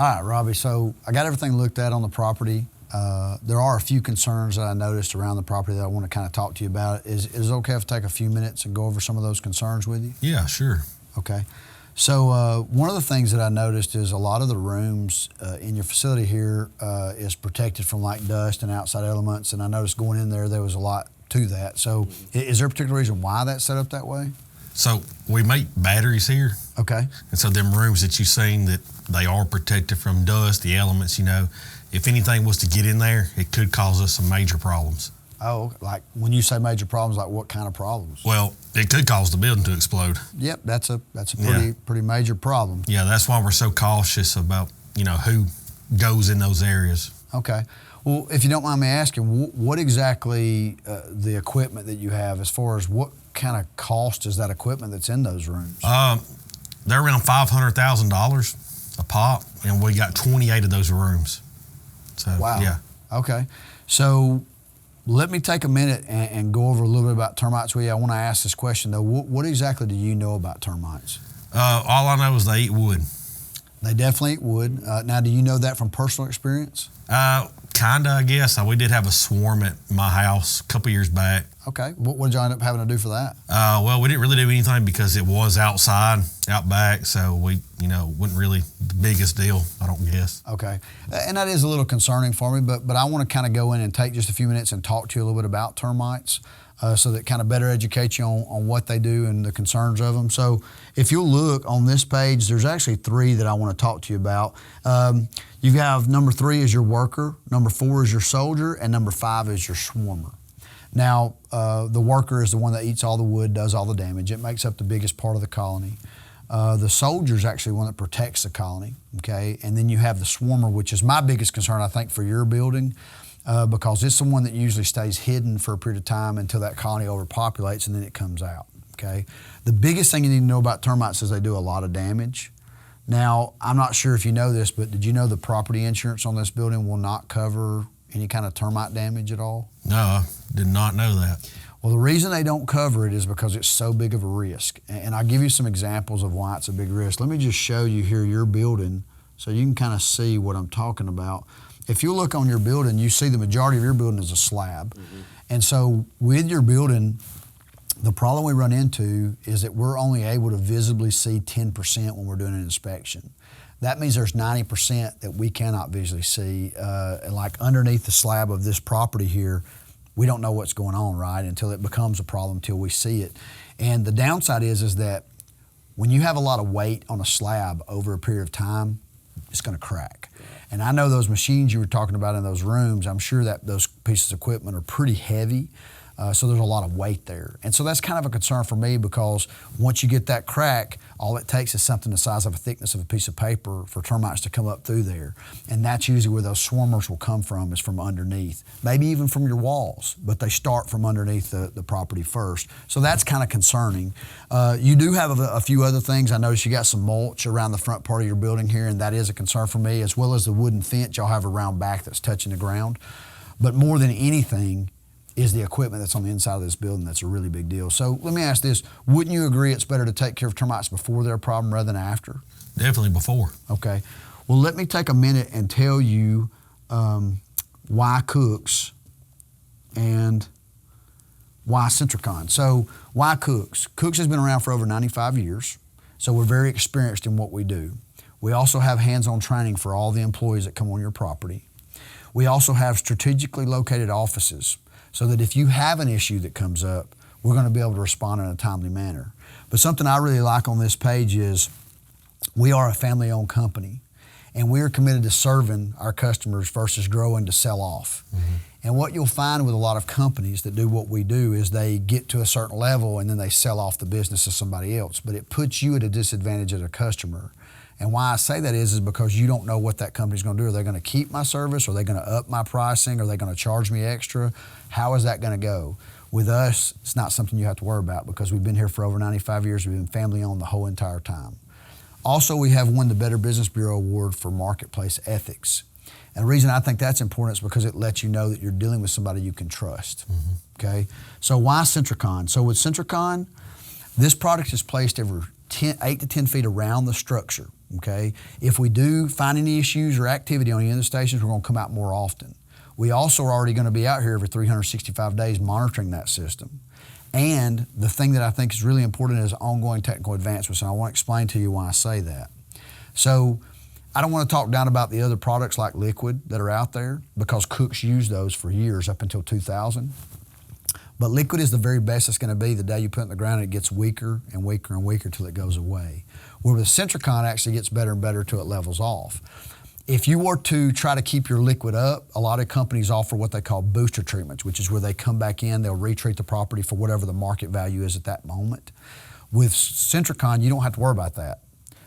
All right, Robbie, so I got everything looked at on the property. There are a few concerns that I noticed around the property that I want to kind of talk to you about. Is it okay if I take a few minutes and go over some of those concerns with you? Yeah, sure. Okay. So one of the things that I noticed is a lot of the rooms in your facility here is protected from like dust and outside elements, and I noticed going in there was a lot to that. So is there a particular reason why that's set up that way? So we make batteries here. Okay. And so them rooms that you've seen, that they are protected from dust, the elements, if anything was to get in there, it could cause us some major problems. Oh, like when you say major problems, like what kind of problems? Well, it could cause the building to explode. Yep, that's a pretty major problem. Yeah, that's why we're so cautious about, who goes in those areas. Okay. Well, if you don't mind me asking, what exactly the equipment that you have, as far as what kind of cost is that equipment that's in those rooms? They're around $500,000 a pop, and we got 28 of those rooms. So, wow. Yeah. Okay. So let me take a minute and go over a little bit about termites with you. I want to ask this question, though. What exactly do you know about termites? All I know is they eat wood. They definitely eat wood. Now, do you know that from personal experience? Kinda, I guess. We did have a swarm at my house a couple years back. Okay. What did you end up having to do for that? Well, we didn't really do anything because it was outside, out back, so we, wasn't really the biggest deal, I don't guess. Okay. And that is a little concerning for me, but I want to kind of go in and take just a few minutes and talk to you a little bit about termites so that kind of better educate you on what they do and the concerns of them. So if you'll look on this page, there's actually 3 that I want to talk to you about. You have number 3 is your worker, number 4 is your soldier, and number 5 is your swarmer. Now, the worker is the one that eats all the wood, does all the damage. It makes up the biggest part of the colony. The soldier is actually one that protects the colony, okay? And then you have the swarmer, which is my biggest concern, I think, for your building, because it's the one that usually stays hidden for a period of time until that colony overpopulates and then it comes out, okay? The biggest thing you need to know about termites is they do a lot of damage. Now, I'm not sure if you know this, but did you know the property insurance on this building will not cover any kind of termite damage at all? No, I did not know that. Well, the reason they don't cover it is because it's so big of a risk. And I'll give you some examples of why it's a big risk. Let me just show you here your building so you can kind of see what I'm talking about. If you look on your building, you see the majority of your building is a slab. Mm-hmm. And so with your building, the problem we run into is that we're only able to visibly see 10% when we're doing an inspection. That means there's 90% that we cannot visually see. Like underneath the slab of this property here, we don't know what's going on, right, until it becomes a problem, until we see it. And the downside is that when you have a lot of weight on a slab over a period of time, it's going to crack. And I know those machines you were talking about in those rooms, I'm sure that those pieces of equipment are pretty heavy. So there's a lot of weight there. And so that's kind of a concern for me, because once you get that crack, all it takes is something the size of a thickness of a piece of paper for termites to come up through there. And that's usually where those swarmers will come from, is from underneath. Maybe even from your walls, but they start from underneath the property first. So that's kind of concerning. You do have a few other things. I noticed you got some mulch around the front part of your building here, and that is a concern for me, as well as the wooden fence y'all have around back that's touching the ground. But more than anything is the equipment that's on the inside of this building that's a really big deal. So let me ask this, wouldn't you agree it's better to take care of termites before they're a problem rather than after? Definitely before. Okay. Well, let me take a minute and tell you why Cooks and why Centricon. So why Cooks? Cooks has been around for over 95 years, so we're very experienced in what we do. We also have hands-on training for all the employees that come on your property. We also have strategically located offices, so that if you have an issue that comes up, we're going to be able to respond in a timely manner. But something I really like on this page is we are a family-owned company, and we are committed to serving our customers versus growing to sell off. Mm-hmm. And what you'll find with a lot of companies that do what we do is they get to a certain level and then they sell off the business to somebody else, but it puts you at a disadvantage as a customer. And why I say that is because you don't know what that company's going to do. Are they going to keep my service? Are they going to up my pricing? Are they going to charge me extra? How is that going to go? With us, it's not something you have to worry about, because we've been here for over 95 years. We've been family-owned the whole entire time. Also, we have won the Better Business Bureau Award for marketplace ethics. And the reason I think that's important is because it lets you know that you're dealing with somebody you can trust. Mm-hmm. Okay? So why Centricon? So with Centricon, this product is placed every 8 to 10 feet around the structure. okay? If we do find any issues or activity on any of the stations, we're going to come out more often. We also are already going to be out here every 365 days monitoring that system. And the thing that I think is really important is ongoing technical advancements, and I want to explain to you why I say that. So I don't want to talk down about the other products like Liquid that are out there, because Cooks used those for years up until 2000. But Liquid is the very best it's going to be. The day you put it in the ground, it gets weaker and weaker and weaker till it goes away. Where with Centricon, it actually gets better and better till it levels off. If you were to try to keep your liquid up, a lot of companies offer what they call booster treatments, which is where they come back in, they'll retreat the property for whatever the market value is at that moment. With Centricon, you don't have to worry about that.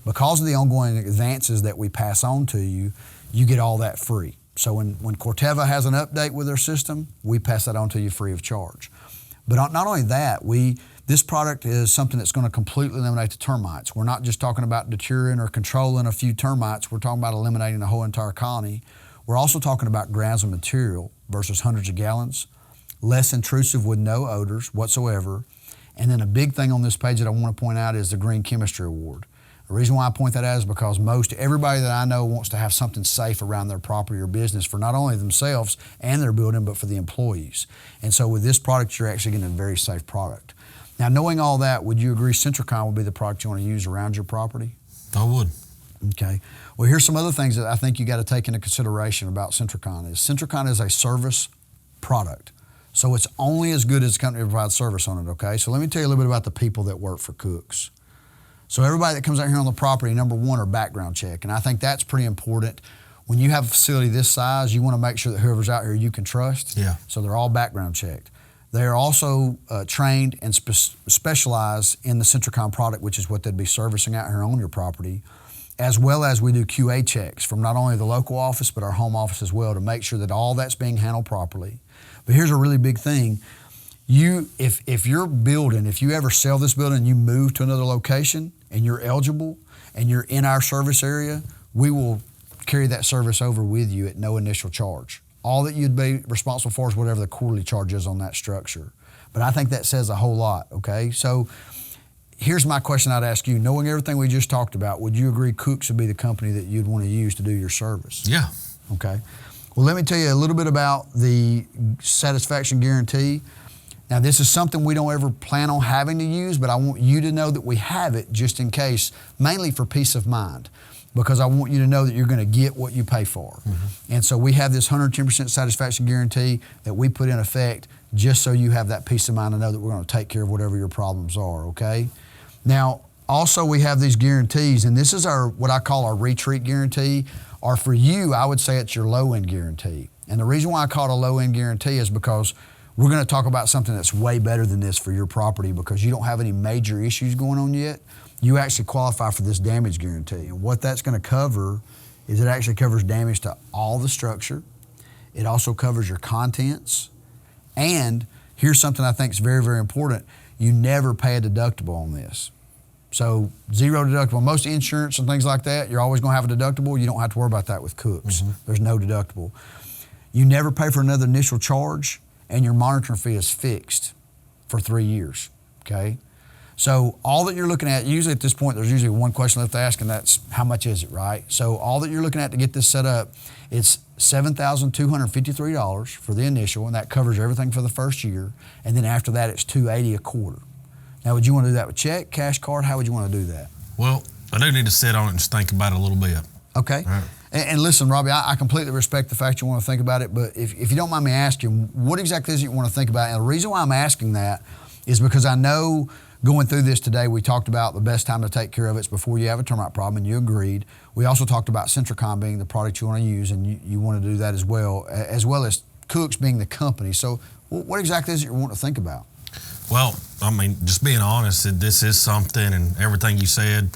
Because of the ongoing advances that we pass on to you, you get all that free. So when Corteva has an update with their system, we pass that on to you free of charge. But not only that, this product is something that's going to completely eliminate the termites. We're not just talking about deterring or controlling a few termites. We're talking about eliminating the whole entire colony. We're also talking about grams of material versus hundreds of gallons, less intrusive with no odors whatsoever. And then a big thing on this page that I want to point out is the Green Chemistry Award. The reason why I point that out is because everybody that I know wants to have something safe around their property or business for not only themselves and their building, but for the employees. And so with this product, you're actually getting a very safe product. Now, knowing all that, would you agree Centricon would be the product you want to use around your property? I would. Okay. Well, here's some other things that I think you got to take into consideration about Centricon. Centricon is a service product. So it's only as good as the company that provides service on it, okay? So let me tell you a little bit about the people that work for Cooks. So everybody that comes out here on the property, number one, are background check. And I think that's pretty important. When you have a facility this size, you want to make sure that whoever's out here you can trust. Yeah. So they're all background checked. They are also trained and specialize in the Centricon product, which is what they'd be servicing out here on your property, as well as we do QA checks from not only the local office, but our home office as well, to make sure that all that's being handled properly. But here's a really big thing. If you're building, if you ever sell this building and you move to another location and you're eligible and you're in our service area, we will carry that service over with you at no initial charge. All that you'd be responsible for is whatever the quarterly charge is on that structure. But I think that says a whole lot, okay? So here's my question I'd ask you. Knowing everything we just talked about, would you agree Cooks would be the company that you'd want to use to do your service? Yeah. Okay. Well, let me tell you a little bit about the satisfaction guarantee. Now, this is something we don't ever plan on having to use, but I want you to know that we have it just in case, mainly for peace of mind, because I want you to know that you're going to get what you pay for. Mm-hmm. And so we have this 110% satisfaction guarantee that we put in effect just so you have that peace of mind to know that we're going to take care of whatever your problems are, okay? Now, also we have these guarantees, and this is what I call our retreat guarantee, or for you, I would say it's your low-end guarantee. And the reason why I call it a low-end guarantee is because we're going to talk about something that's way better than this for your property because you don't have any major issues going on yet. You actually qualify for this damage guarantee. And what that's going to cover is it actually covers damage to all the structure. It also covers your contents. And here's something I think is very, very important. You never pay a deductible on this. So zero deductible. Most insurance and things like that, you're always going to have a deductible. You don't have to worry about that with Cooks. Mm-hmm. There's no deductible. You never pay for another initial charge, and your monitoring fee is fixed for 3 years, okay? So all that you're looking at, usually at this point, there's usually one question left to ask, and that's how much is it, right? So all that you're looking at to get this set up, it's $7,253 for the initial, and that covers everything for the first year. And then after that, it's $280 a quarter. Now, would you want to do that with check, cash card? How would you want to do that? Well, I do need to sit on it and just think about it a little bit. Okay. Right. And listen, Robbie, I completely respect the fact you want to think about it, but if you don't mind me asking, what exactly is it you want to think about? And the reason why I'm asking that is because I know going through this today, we talked about the best time to take care of it is before you have a termite problem, and you agreed. We also talked about Centricon being the product you want to use, and you want to do that as well as Cooks being the company. So what exactly is it you want to think about? Well, I mean, just being honest, this is something, and everything you said,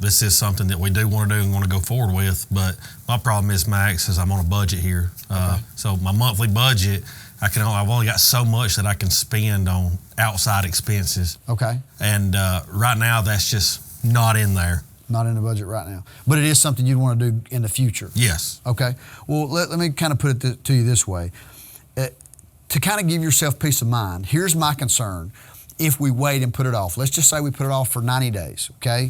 this is something that we do want to do and want to go forward with. But my problem is, Max, is I'm on a budget here. Okay. So my monthly budget, I've only got so much that I can spend on outside expenses. Okay. And right now, that's just not in there. Not in the budget right now. But it is something you'd want to do in the future. Yes. Okay. Well, let me kind of put it to you this way. To kind of give yourself peace of mind, here's my concern. If we wait and put it off, let's just say we put it off for 90 days, okay?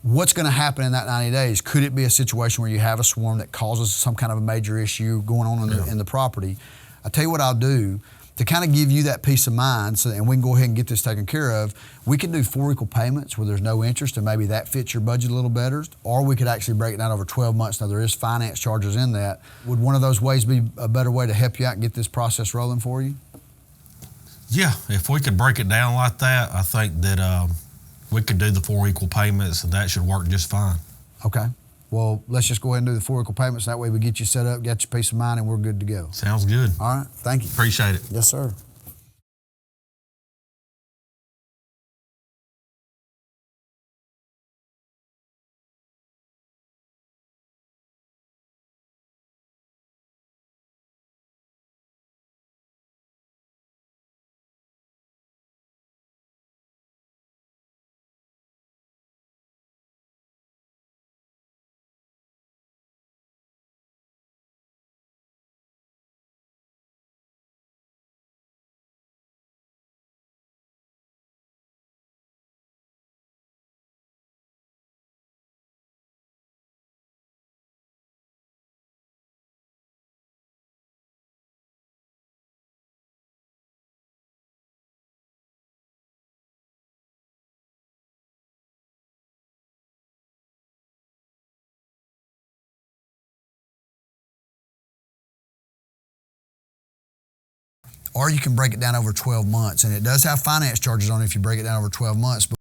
What's going to happen in that 90 days? Could it be a situation where you have a swarm that causes some kind of a major issue going on in the property? I'll tell you what I'll do to kind of give you that peace of mind, and we can go ahead and get this taken care of. We can do 4 equal payments where there's no interest, and maybe that fits your budget a little better, or we could actually break it down over 12 months. Now, there is finance charges in that. Would one of those ways be a better way to help you out and get this process rolling for you? Yeah, if we could break it down like that, I think that we could do the 4 equal payments, and that should work just fine. Okay. Well, let's just go ahead and do the 4 equal payments. That way we get you set up, get your peace of mind, and we're good to go. Sounds good. All right. Thank you. Appreciate it. Yes, sir. Or you can break it down over 12 months, and it does have finance charges on it if you break it down over 12 months. But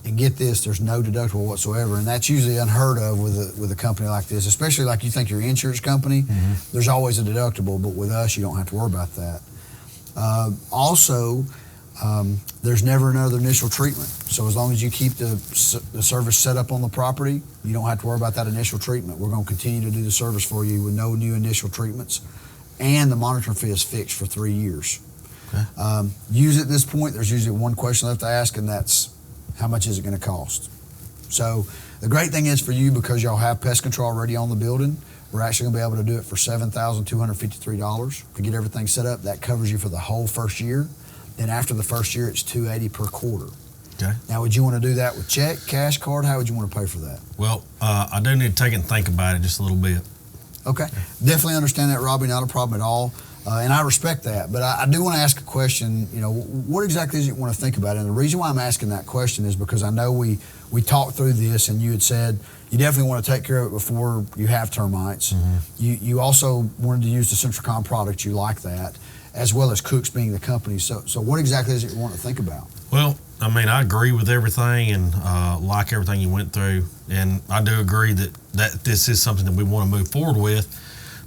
And get this, there's no deductible whatsoever, and that's usually unheard of with a company like this, especially like you think your insurance company, there's always a deductible, but with us, you don't have to worry about that. Also, there's never another initial treatment. So as long as you keep the service set up on the property, you don't have to worry about that initial treatment. We're going to continue to do the service for you with no new initial treatments, and the monitoring fee is fixed for 3 years. Okay. Usually at this point, there's usually one question left to ask, and that's, how much is it going to cost? So the great thing is for you, because y'all have pest control already on the building, we're actually going to be able to do it for $7,253 to get everything set up. That covers you for the whole first year. Then after the first year, it's $280 per quarter. Okay. Now, would you want to do that with check, cash, card? How would you want to pay for that? Well, I do need to take it and think about it just a little bit. Okay. Definitely understand that, Robbie. Not a problem at all. And I respect that, but I do want to ask a question. You know, what exactly is it you want to think about? And the reason why I'm asking that question is because I know we talked through this, and you had said you definitely want to take care of it before you have termites. You also wanted to use the Centricom product. You like that, as well as Cook's being the company. So what exactly is it you want to think about? Well, I mean, I agree with everything and like everything you went through, and I do agree that this is something that we want to move forward with.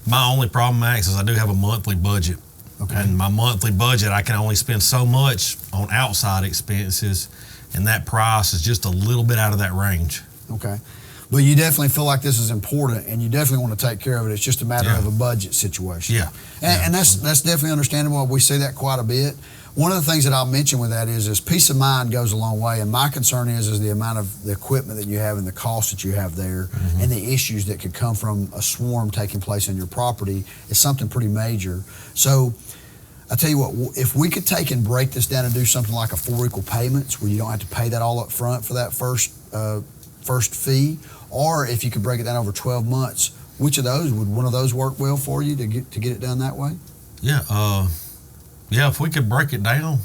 My only problem, Max, is I do have a monthly budget. Okay. And my monthly budget, I can only spend so much on outside expenses, and that price is just a little bit out of that range. Okay. But you definitely feel like this is important, and you definitely want to take care of it. It's just a matter of a budget situation. Yeah. And that's definitely understandable. We see that quite a bit. One of the things that I'll mention with that is peace of mind goes a long way. And my concern is the amount of the equipment that you have and the cost that you have there, and the issues that could come from a swarm taking place on your property is something pretty major. So I tell you what, if we could take and break this down and do something like a 4 equal payments where you don't have to pay that all up front for that first fee, or if you could break it down over 12 months, would one of those work well for you to get it done that way? Yeah, if we could break it down,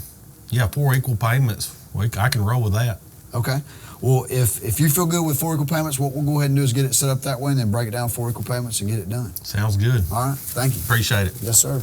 4 equal payments, I can roll with that. Okay. Well, if you feel good with 4 equal payments, what we'll go ahead and do is get it set up that way and then break it down 4 equal payments and get it done. Sounds good. All right. Thank you. Appreciate it. Yes, sir.